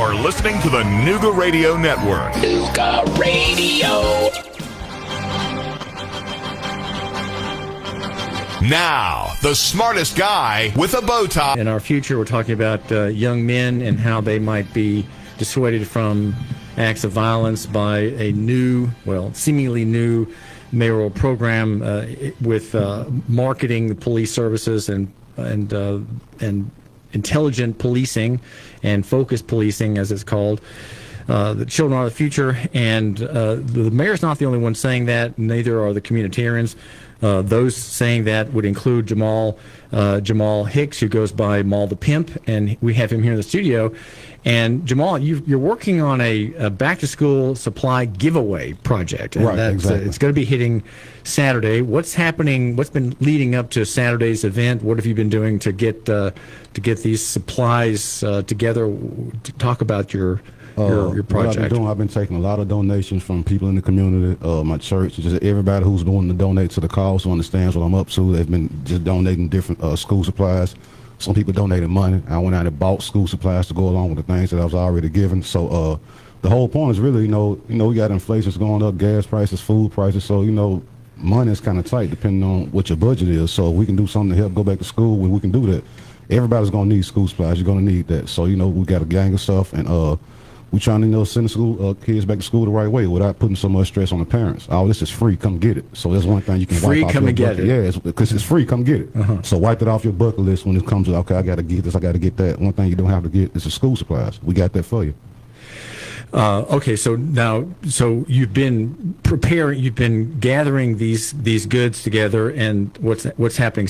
You're listening to the Nooga Radio Network. Nooga Radio. Now, the smartest guy with a bow tie. In our future, we're talking about young men and how they might be dissuaded from acts of violence by a new, well, seemingly new mayoral program with marketing the police services and intelligent policing and focused policing, as it's called. The children are the future, and the mayor's not the only one saying that. Neither are the communitarians. Those saying that would include Jamal Hicks, who goes by Maal The Pimp, and we have him here in the studio. And Jamal, you're working on a back-to-school supply giveaway project, and right? Exactly. It's going to be hitting Saturday. What's happening? What's been leading up to Saturday's event? What have you been doing to get these supplies together? To talk about your project. What I've been doing, I've been taking a lot of donations from people in the community, my church, just everybody who's willing to donate to the cause, who understands what I'm up to. They've been just donating different school supplies. Some people donated money. I went out and bought school supplies to go along with the things that I was already given. So the whole point is really, we got inflation's going up, gas prices, food prices. So, money is kind of tight depending on what your budget is. So if we can do something to help go back to school, when we can do that. Everybody's going to need school supplies. You're going to need that. So, we got a gang of stuff, and we're trying to send the school kids back to school the right way without putting so much stress on the parents. Oh, this is free. Come get it. So there's one thing you can free. Wipe off come your and get bucket. it. Yeah, because it's free. Come get it. So wipe it off your bucket list when it comes to, okay, I got to get this, I got to get that. One thing you don't have to get is the school supplies. We got that for you. Okay, so you've been preparing, you've been gathering these goods together, and what's happening?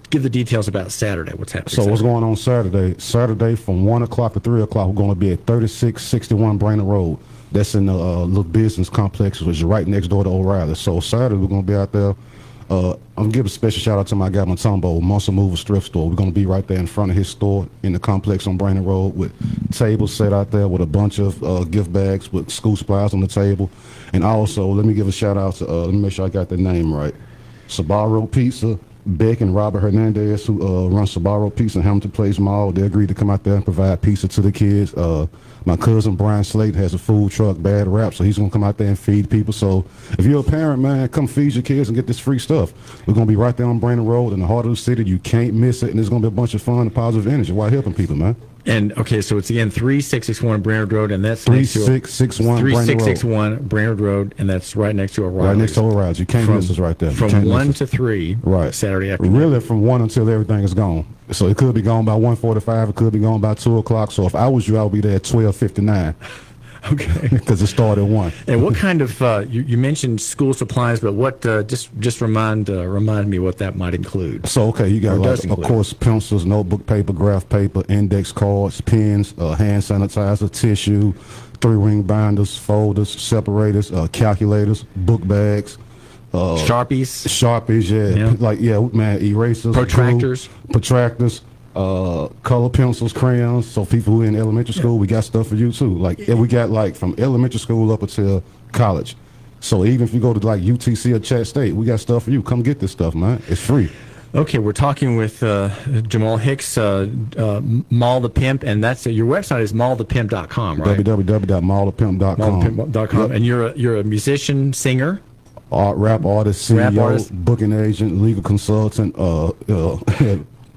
Give the details about Saturday. What's happening? So what's going on Saturday? Saturday from 1 o'clock to 3 o'clock, we're going to be at 3661 Brainerd Road. That's in the little business complex, which is right next door to O'Reilly. So Saturday we're going to be out there. I'm going to give a special shout out to my guy Matumbo, Muscle Mover Thrift Store. We're going to be right there in front of his store in the complex on Brainerd Road with tables set out there with a bunch of gift bags with school supplies on the table. And also, let me give a shout out to, let me make sure I got the name right, Sabaro Pizza, Beck and Robert Hernandez, who run Sabaro Pizza in Hamilton Place Mall. They agreed to come out there and provide pizza to the kids. My cousin Brian Slate has a food truck, Bad Rap, so he's going to come out there and feed people. So if you're a parent, man, come feed your kids and get this free stuff. We're going to be right there on Brainerd Road in the heart of the city. You can't miss it, and there's going to be a bunch of fun and positive energy while helping people, man. And, okay, so it's, again, 3661 Brainerd Road, and that's 3661 Brainerd Road, and that's right next to O'Reilly's. Right next to O'Reilly's. You can't miss us right there. From 1 to 3 right. Saturday afternoon. Really from 1 until everything is gone. So it could be gone by 1:45. It could be gone by 2 o'clock. So if I was you, I would be there at 12:59. Okay. Because it started at 1. And what kind of, you mentioned school supplies, but what, just remind me what that might include. So, okay, you got, of course, pencils, notebook paper, graph paper, index cards, pens, hand sanitizer, tissue, 3-ring binders, folders, separators, calculators, book bags. Sharpies, yeah. Man, erasers, protractors, color pencils, crayons. So people who are in elementary school, we got stuff for you too. We got from elementary school up until college. So even if you go to UTC or Chat State, we got stuff for you. Come get this stuff, man. It's free. Okay, we're talking with Jamal Hicks, Maal The Pimp, and that's your website is maalthepimp.com, right? www.maalthepimp.com. Yep. And you're a musician, singer. Rap artist, CEO, booking agent, legal consultant,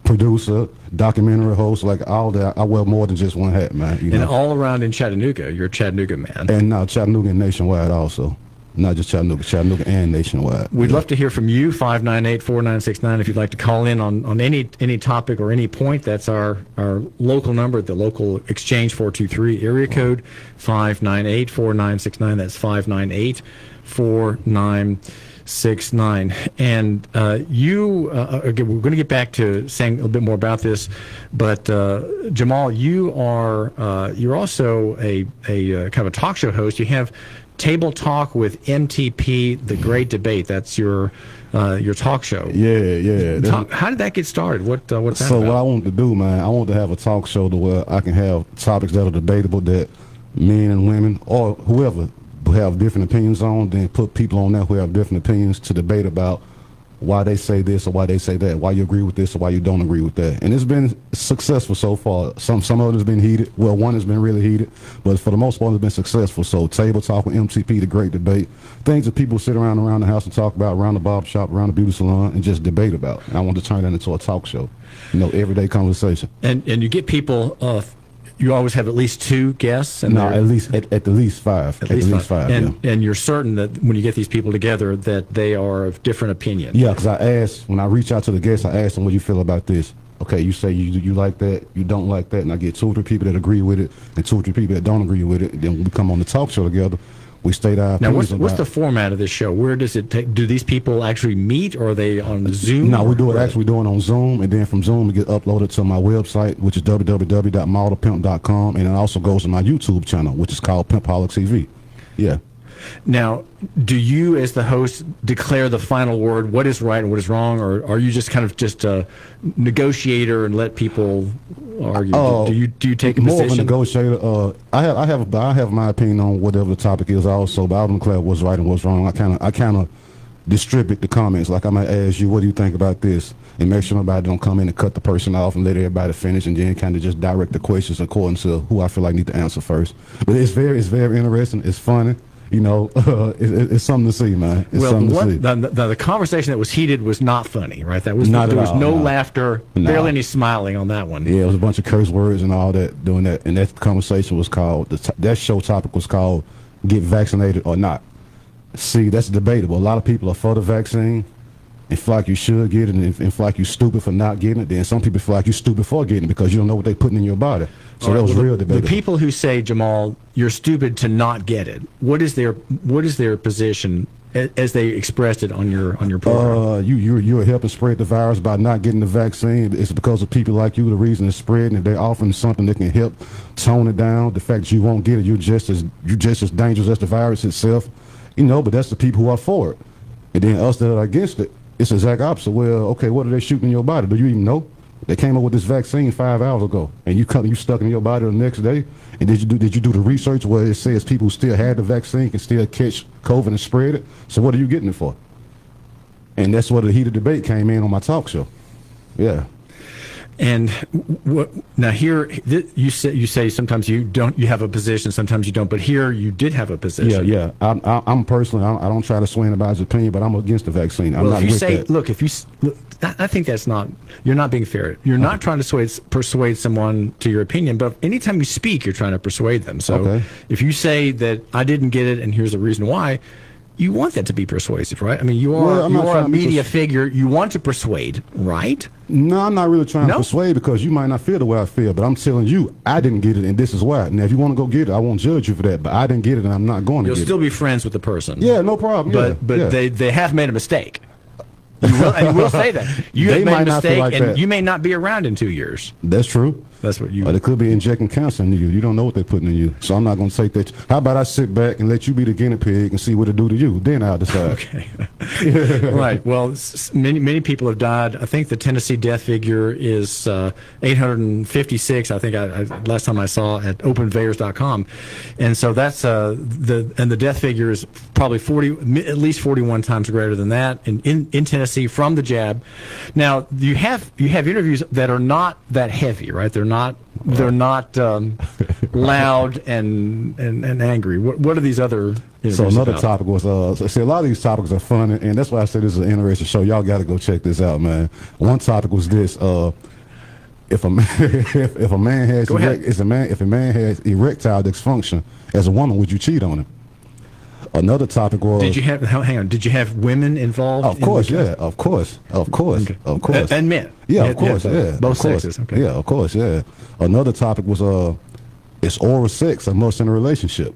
producer, documentary host, all that. I wear more than just one hat, man. And all around in Chattanooga, you're a Chattanooga man. And now Chattanooga and nationwide also. Not just Chattanooga and nationwide. We'd love to hear from you, 598-4969, if you'd like to call in on any topic or any point. That's our local number, the local exchange 423, area code 598-4969. That's 598-4969. And again, we're going to get back to saying a little bit more about this, but Jamal, you're also a kind of a talk show host. You have Table Talk with MTP, The Great Debate. That's your talk show. Yeah. How did that get started? What's that about? So what I wanted to do, man, I wanted to have a talk show to where I can have topics that are debatable that men and women or whoever who have different opinions on, then put people on there who have different opinions to debate about why they say this or why they say that, why you agree with this or why you don't agree with that. And it's been successful so far. Some of it has been heated. Well, one has been really heated, but for the most part, it's been successful. So Table Talk with MTP, the great debate, things that people sit around the house and talk about, around the barber shop, around the beauty salon, and just debate about. And I want to turn that into a talk show, everyday conversation. And you get people. You always have at least 2 guests. And no, at least 5. At least five. And you're certain that when you get these people together that they are of different opinion. Yeah, because I ask, when I reach out to the guests, I ask them, what do you feel about this? Okay, you say you like that, you don't like that, and I get 2 or 3 people that agree with it, and 2 or 3 people that don't agree with it. And then when we come on the talk show together, we state our opinions. Now, what's the format of this show? Where does it take? Do these people actually meet, or are they on Zoom? No, we do it actually doing on Zoom, and then from Zoom, we get uploaded to my website, which is www.maalthepimp.com, and it also goes to my YouTube channel, which is called Pimpoholic TV. Yeah. Now, do you, as the host, declare the final word, what is right and what is wrong, or are you just kind of just a negotiator and let people argue? Do you take a more position? of a negotiator? I have my opinion on whatever the topic is also, but I don't declare what's right and what's wrong. I kind of distribute the comments. Like I might ask you, what do you think about this? And make sure nobody don't come in and cut the person off and let everybody finish, and then kind of just direct the questions according to who I feel like need to answer first. But it's very interesting. It's funny. It's something to see, man. It's something to see. The conversation that was heated was not funny, right? There was no laughter, barely any smiling on that one. Yeah, it was a bunch of curse words and all that doing that. And that conversation was called, that show topic was called, get vaccinated or not. See, that's debatable. A lot of people are for the vaccine and feel like you should get it, and feel like you're stupid for not getting it. Then some people feel like you're stupid for getting it because you don't know what they're putting in your body. So that was real debatable. The people who say, Jamal, you're stupid to not get it, what is their position as they expressed it on your program? You're helping spread the virus by not getting the vaccine. It's because of people like you the reason it's spreading, and they're offering something that can help tone it down. The fact that you won't get it, you're just as dangerous as the virus itself. But that's the people who are for it. And then us that are against it, it's the exact opposite. Well, okay, what are they shooting in your body? Do you even know? They came up with this vaccine 5 hours ago, and you stuck in your body the next day. And did you do the research where it says people who still had the vaccine can still catch COVID and spread it? So what are you getting it for? And that's where the heated debate came in on my talk show. Yeah. And now here you say sometimes you have a position, sometimes you don't, but here you did have a position. Yeah. I'm personally, I don't try to sway anybody's opinion, but I'm against the vaccine. I'm not with that. I think that's not, you're not being fair. You're not trying to persuade someone to your opinion, but anytime you speak, you're trying to persuade them. So if you say that I didn't get it and here's the reason why, you want that to be persuasive, right? I mean, you are a media figure. You want to persuade, right? No, I'm not really trying to persuade, because you might not feel the way I feel, but I'm telling you, I didn't get it, and this is why. Now, if you want to go get it, I won't judge you for that, but I didn't get it, and I'm not going to get it. You'll still be friends with the person. Yeah, no problem. But they have made a mistake. You will say that. You have made a mistake, and you may not be around in 2 years. That's true. That's what you. Or they could be injecting cancer into you. You don't know what they're putting in you. So I'm not going to take that. How about I sit back and let you be the guinea pig and see what it do to you? Then I'll decide. Okay. Right. Well, many people have died. I think the Tennessee death figure is 856. I think last time I saw at openvayers.com, and so that's the death figure is probably at least 41 times greater than that in Tennessee from the jab. Now you have interviews that are not that heavy, right? They're not loud and angry. What are these other interviews So another about? topic was see, a lot of these topics are fun, and that's why I said this is an interesting show. Y'all got to go check this out, man. One topic was this: if a man if a man has erectile dysfunction as a woman, would you cheat on him? Another topic was, did you have women involved? Of course, of course, and men. Yeah, of course, both sexes. Okay. Yeah, of course, yeah. Another topic was is oral sex a must in a relationship?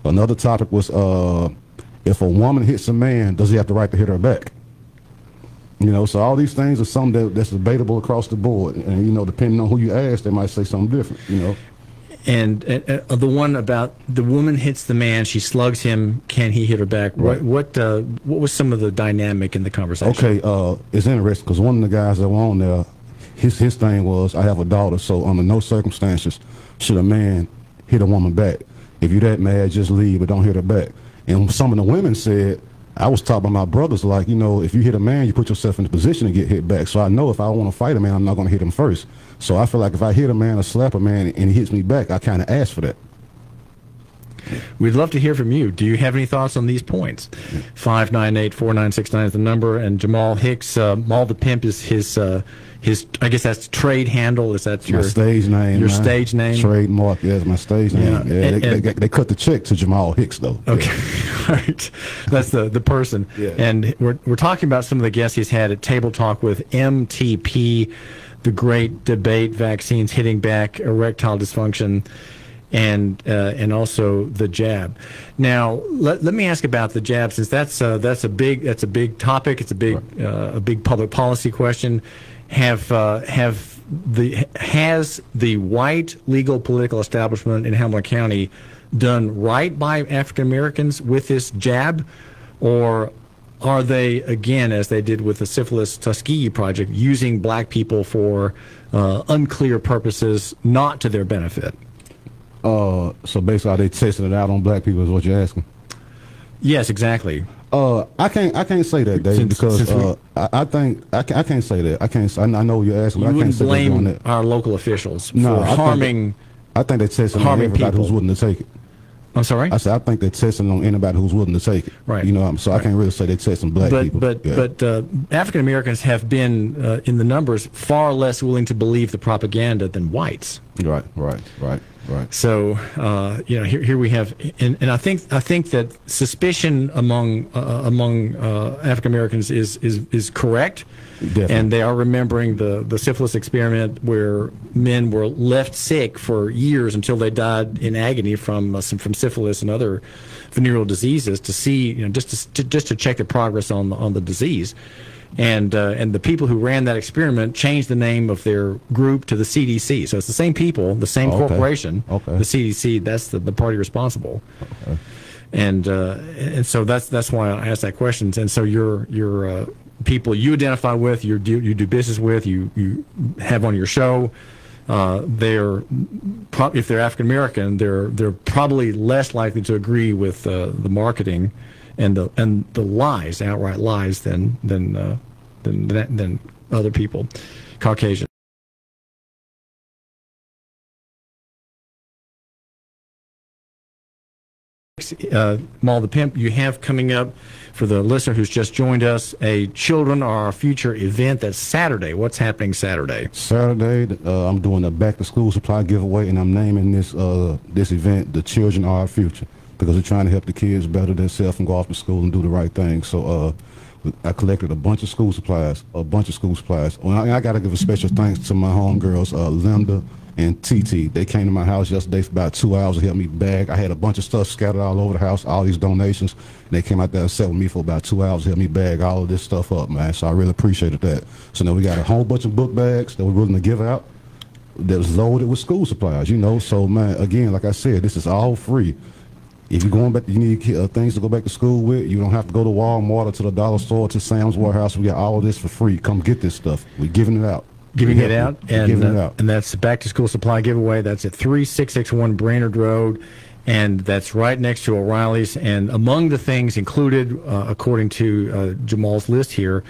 Another topic was if a woman hits a man, does he have the right to hit her back? So all these things are something that's debatable across the board, and depending on who you ask, they might say something different. And the one about the woman hits the man, she slugs him. Can he hit her back? Right. What was some of the dynamic in the conversation? Okay, it's interesting because one of the guys that were on there, his thing was, I have a daughter, so under no circumstances should a man hit a woman back. If you're that mad, just leave, but don't hit her back. And some of the women said, I was taught by my brothers, like, you know, if you hit a man, you put yourself in the position to get hit back. So I know if I want to fight a man, I'm not going to hit him first. So I feel like if I hit a man or slap a man and he hits me back, I kind of ask for that. We'd love to hear from you. Do you have any thoughts on these points? 598-4969 is the number, and Jamal Hicks, Maal The Pimp is his, I guess that's trade handle. Is that your stage name? Your stage name? Trademark, yes, my stage name. Yeah, they cut the check to Jamal Hicks, though. Okay, all right. That's the person. Yeah. And we're talking about some of the guests he's had at Table Talk with MTP, the great debate, vaccines hitting back, erectile dysfunction, and also the jab. Now, let me ask about the jab, since that's a big topic. It's a big public policy question. Has the white legal political establishment in Hamilton County done right by African Americans with this jab, or are they, again, as they did with the Syphilis Tuskegee Project, using black people for unclear purposes, not to their benefit? So basically, are they testing it out on black people? Is what you're asking? Yes, exactly. I can't say that, Dave, because I can't say that. I know what you're asking, but I can't say that. You wouldn't blame our local officials for harming. I think they're testing on everybody who's willing to take it. I'm sorry? I said I think they're testing on anybody who's willing to take it. Right. You know, so I can't really say they're testing black people. But African Americans have been, in the numbers, far less willing to believe the propaganda than whites. Right. So here we have, and I think that suspicion among African Americans is correct. Definitely. And they are remembering the syphilis experiment, where men were left sick for years until they died in agony from syphilis and other venereal diseases, to see, just to check the progress on the disease. And the people who ran that experiment changed the name of their group to the CDC. So it's the same people, the same corporation, the CDC. That's the party responsible. Okay. And so that's why I asked that question. And so your people you identify with, you do business with, you have on your show, if they're African American, they're probably less likely to agree with the marketing and the lies, outright lies, than other people, Caucasian. Maal The Pimp, you have coming up, for the listener who's just joined us, a Children Are Our Future event. That's Saturday. What's happening Saturday? Saturday, I'm doing a back-to-school supply giveaway, and I'm naming this event "The Children Are Our Future," because we're trying to help the kids better themselves and go off to school and do the right thing. So I collected a bunch of school supplies. Well, I got to give a special thanks to my homegirls, Linda and TT. They came to my house yesterday for about 2 hours to help me bag. I had a bunch of stuff scattered all over the house, all these donations. And they came out there and sat with me for about 2 hours to help me bag all of this stuff up, man. So I really appreciated that. So now we got a whole bunch of book bags that we're willing to give out that was loaded with school supplies, So, man, again, like I said, this is all free. If you're going back, you need things to go back to school with. You don't have to go to Walmart or to the dollar store, to Sam's Warehouse. We got all of this for free. Come get this stuff. We're giving it out. And that's back to school supply giveaway. That's at 3661 Brainerd Road, and that's right next to O'Reilly's. And among the things included, according to Jamal's list here,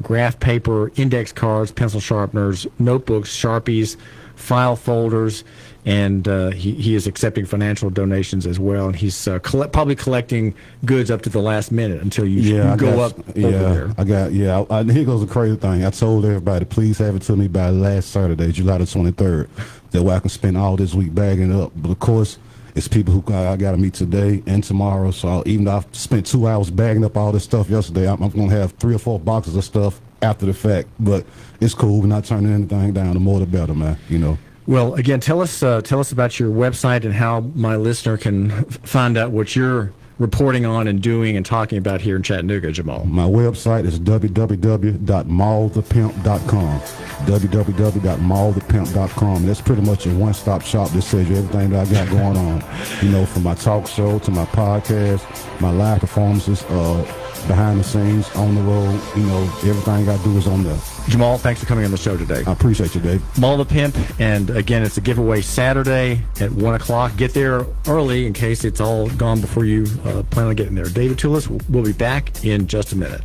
graph paper, index cards, pencil sharpeners, notebooks, Sharpies, file folders, and he is accepting financial donations as well. And he's probably collecting goods up to the last minute until you go up over there. Here goes the crazy thing. I told everybody, please have it to me by last Saturday, July the 23rd. That way I can spend all this week bagging it up. But of course, it's people who I got to meet today and tomorrow. So even though I've spent 2 hours bagging up all this stuff yesterday, I'm going to have 3 or 4 boxes of stuff after the fact. But it's cool. We're not turning anything down. The more the better, man. Well, again, tell us about your website and how my listener can find out what you're reporting on and doing and talking about here in Chattanooga, Jamal. My website is www.maalthepimp.com. www.maalthepimp.com. That's pretty much a one-stop shop that says you everything that I got going on. From my talk show to my podcast, my live performances, behind the scenes, on the road. Everything I do is on there. Jamal, thanks for coming on the show today. I appreciate you, Dave. Maal The Pimp, and again, it's a giveaway Saturday at 1 o'clock. Get there early in case it's all gone before you plan on getting there. David Tulis, we'll be back in just a minute.